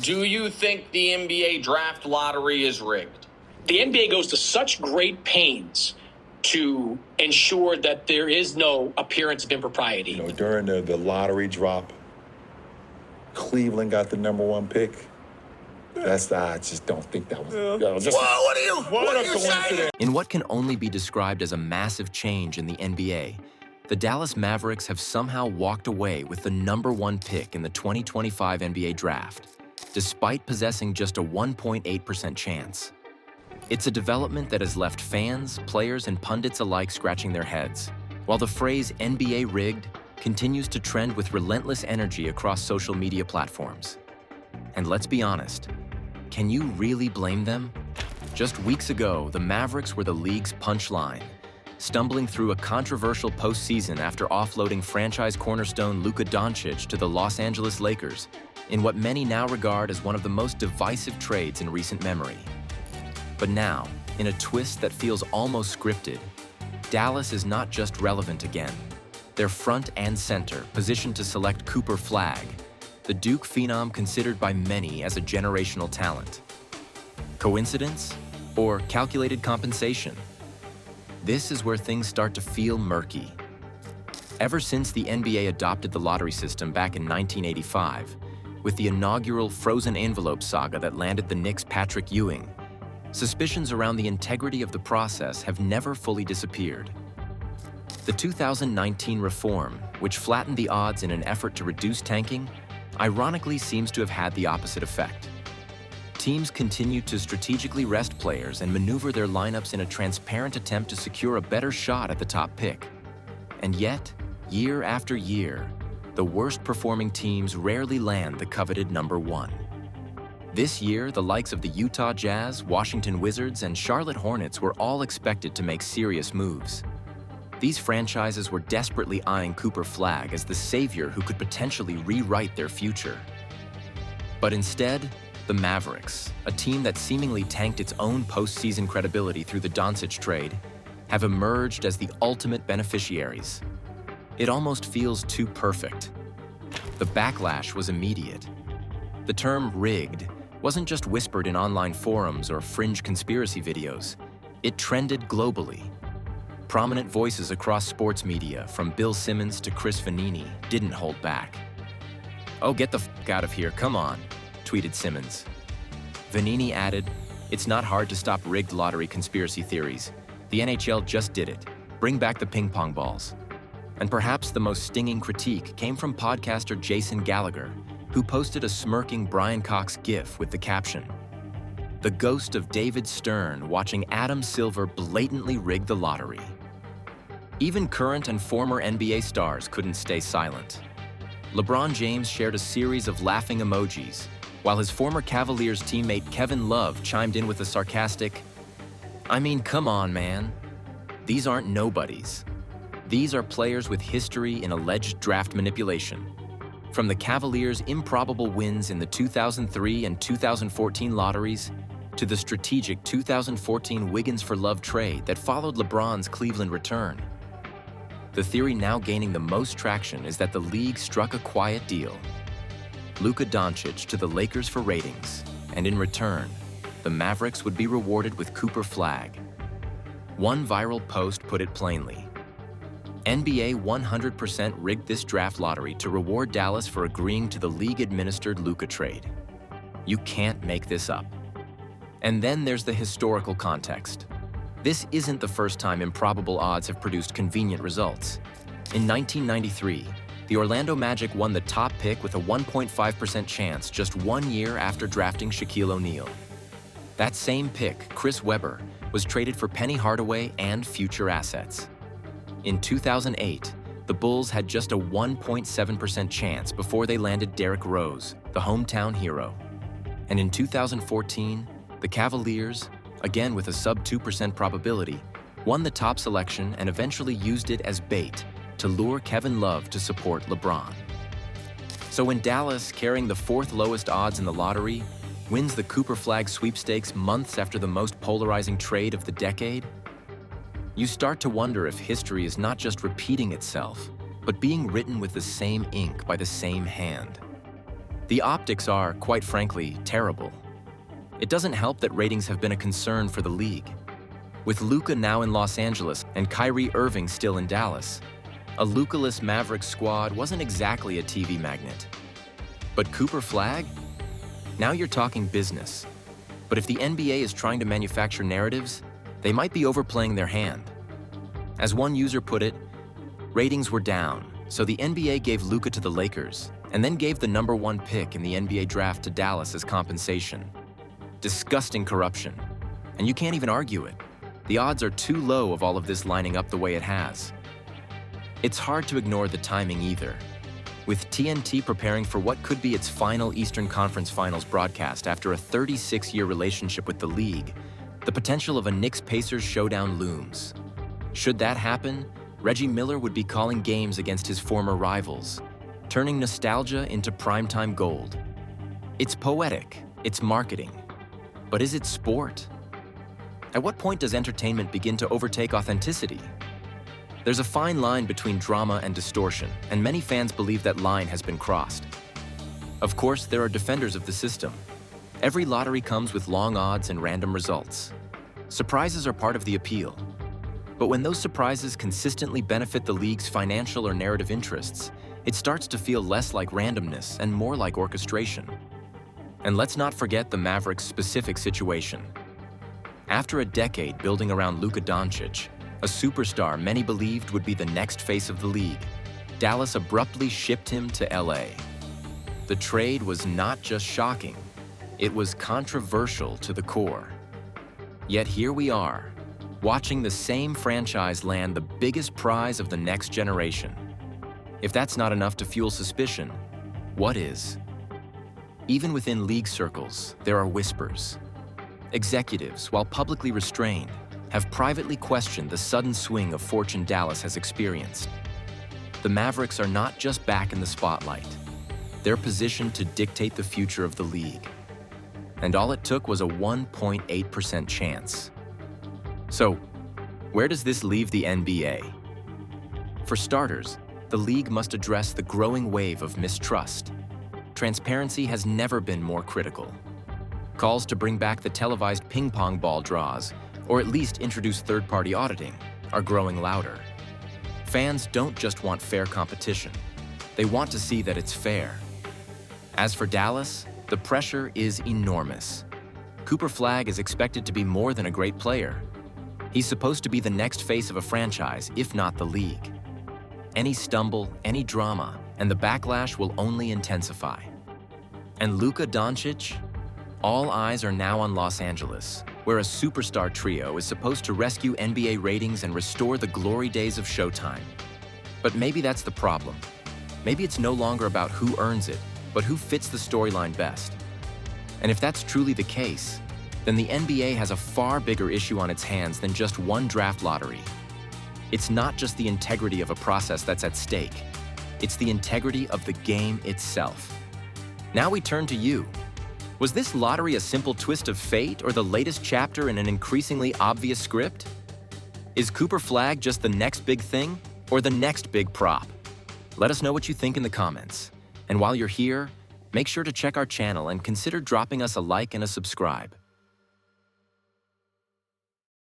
Do you think the NBA draft lottery is rigged? The NBA goes to such great pains to ensure that there is no appearance of impropriety. You know, during the lottery drop, Cleveland got the #1 pick. I just don't think that was. What are you saying? In what can only be described as a massive change in the NBA, the Dallas Mavericks have somehow walked away with the #1 pick in the 2025 NBA draft, despite possessing just a 1.8% chance. It's a development that has left fans, players, and pundits alike scratching their heads, while the phrase NBA rigged continues to trend with relentless energy across social media platforms. And let's be honest, can you really blame them? Just weeks ago, the Mavericks were the league's punchline, stumbling through a controversial postseason after offloading franchise cornerstone Luka Doncic to the Los Angeles Lakers in what many now regard as one of the most divisive trades in recent memory. But now, in a twist that feels almost scripted, Dallas is not just relevant again. They're front and center, positioned to select Cooper Flagg, the Duke phenom considered by many as a generational talent. Coincidence? Or calculated compensation? This is where things start to feel murky. Ever since the NBA adopted the lottery system back in 1985, with the inaugural frozen envelope saga that landed the Knicks' Patrick Ewing, suspicions around the integrity of the process have never fully disappeared. The 2019 reform, which flattened the odds in an effort to reduce tanking, ironically seems to have had the opposite effect. Teams continue to strategically rest players and maneuver their lineups in a transparent attempt to secure a better shot at the top pick. And yet, year after year, the worst-performing teams rarely land the coveted #1. This year, the likes of the Utah Jazz, Washington Wizards, and Charlotte Hornets were all expected to make serious moves. These franchises were desperately eyeing Cooper Flagg as the savior who could potentially rewrite their future. But instead, the Mavericks, a team that seemingly tanked its own postseason credibility through the Doncic trade, have emerged as the ultimate beneficiaries. It almost feels too perfect. The backlash was immediate. The term rigged wasn't just whispered in online forums or fringe conspiracy videos. It trended globally. Prominent voices across sports media, from Bill Simmons to Chris Vanini, didn't hold back. "Oh, get the f*** out of here, come on," tweeted Simmons. Vanini added, "It's not hard to stop rigged lottery conspiracy theories. The NHL just did it. Bring back the ping pong balls." And perhaps the most stinging critique came from podcaster Jason Gallagher, who posted a smirking Brian Cox gif with the caption, "The ghost of David Stern watching Adam Silver blatantly rig the lottery." Even current and former NBA stars couldn't stay silent. LeBron James shared a series of laughing emojis, while his former Cavaliers teammate Kevin Love chimed in with a sarcastic, "I mean, come on, man. These aren't nobodies. These are players with history in alleged draft manipulation. From the Cavaliers' improbable wins in the 2003 and 2014 lotteries to the strategic 2014 Wiggins for Love trade that followed LeBron's Cleveland return. The theory now gaining the most traction is that the league struck a quiet deal. Luka Doncic to the Lakers for ratings, and in return, the Mavericks would be rewarded with Cooper Flagg. One viral post put it plainly. NBA 100% rigged this draft lottery to reward Dallas for agreeing to the league-administered Luka trade. You can't make this up. And then there's the historical context. This isn't the first time improbable odds have produced convenient results. In 1993, the Orlando Magic won the top pick with a 1.5% chance just 1 year after drafting Shaquille O'Neal. That same pick, Chris Webber, was traded for Penny Hardaway and future assets. In 2008, the Bulls had just a 1.7% chance before they landed Derrick Rose, the hometown hero. And in 2014, the Cavaliers, again with a sub-2% probability, won the top selection and eventually used it as bait to lure Kevin Love to support LeBron. So when Dallas, carrying the 4th lowest odds in the lottery, wins the Cooper Flagg sweepstakes months after the most polarizing trade of the decade, you start to wonder if history is not just repeating itself, but being written with the same ink by the same hand. The optics are, quite frankly, terrible. It doesn't help that ratings have been a concern for the league. With Luka now in Los Angeles and Kyrie Irving still in Dallas, a Luka-less Mavericks squad wasn't exactly a TV magnet. But Cooper Flagg? Now you're talking business. But if the NBA is trying to manufacture narratives, they might be overplaying their hand. As one user put it, ratings were down, so the NBA gave Luka to the Lakers and then gave the #1 pick in the NBA draft to Dallas as compensation. Disgusting corruption. And you can't even argue it. The odds are too low of all of this lining up the way it has. It's hard to ignore the timing either. With TNT preparing for what could be its final Eastern Conference Finals broadcast after a 36-year relationship with the league, the potential of a Knicks-Pacers showdown looms. Should that happen, Reggie Miller would be calling games against his former rivals, turning nostalgia into primetime gold. It's poetic, it's marketing. But is it sport? At what point does entertainment begin to overtake authenticity? There's a fine line between drama and distortion, and many fans believe that line has been crossed. Of course, there are defenders of the system. Every lottery comes with long odds and random results. Surprises are part of the appeal. But when those surprises consistently benefit the league's financial or narrative interests, it starts to feel less like randomness and more like orchestration. And let's not forget the Mavericks' specific situation. After a decade building around Luka Doncic, a superstar many believed would be the next face of the league, Dallas abruptly shipped him to LA. The trade was not just shocking, it was controversial to the core. Yet here we are, watching the same franchise land the biggest prize of the next generation. If that's not enough to fuel suspicion, what is? Even within league circles, there are whispers. Executives, while publicly restrained, have privately questioned the sudden swing of fortune Dallas has experienced. The Mavericks are not just back in the spotlight. They're positioned to dictate the future of the league. And all it took was a 1.8% chance. So, where does this leave the NBA? For starters, the league must address the growing wave of mistrust. Transparency has never been more critical. Calls to bring back the televised ping pong ball draws, or at least introduce third-party auditing, are growing louder. Fans don't just want fair competition. They want to see that it's fair. As for Dallas, the pressure is enormous. Cooper Flagg is expected to be more than a great player. He's supposed to be the next face of a franchise, if not the league. Any stumble, any drama, and the backlash will only intensify. And Luka Doncic? All eyes are now on Los Angeles, where a superstar trio is supposed to rescue NBA ratings and restore the glory days of Showtime. But maybe that's the problem. Maybe it's no longer about who earns it, but who fits the storyline best. And if that's truly the case, then the NBA has a far bigger issue on its hands than just one draft lottery. It's not just the integrity of a process that's at stake. It's the integrity of the game itself. Now we turn to you. Was this lottery a simple twist of fate or the latest chapter in an increasingly obvious script? Is Cooper Flagg just the next big thing or the next big prop? Let us know what you think in the comments. And while you're here, make sure to check our channel and consider dropping us a like and a subscribe.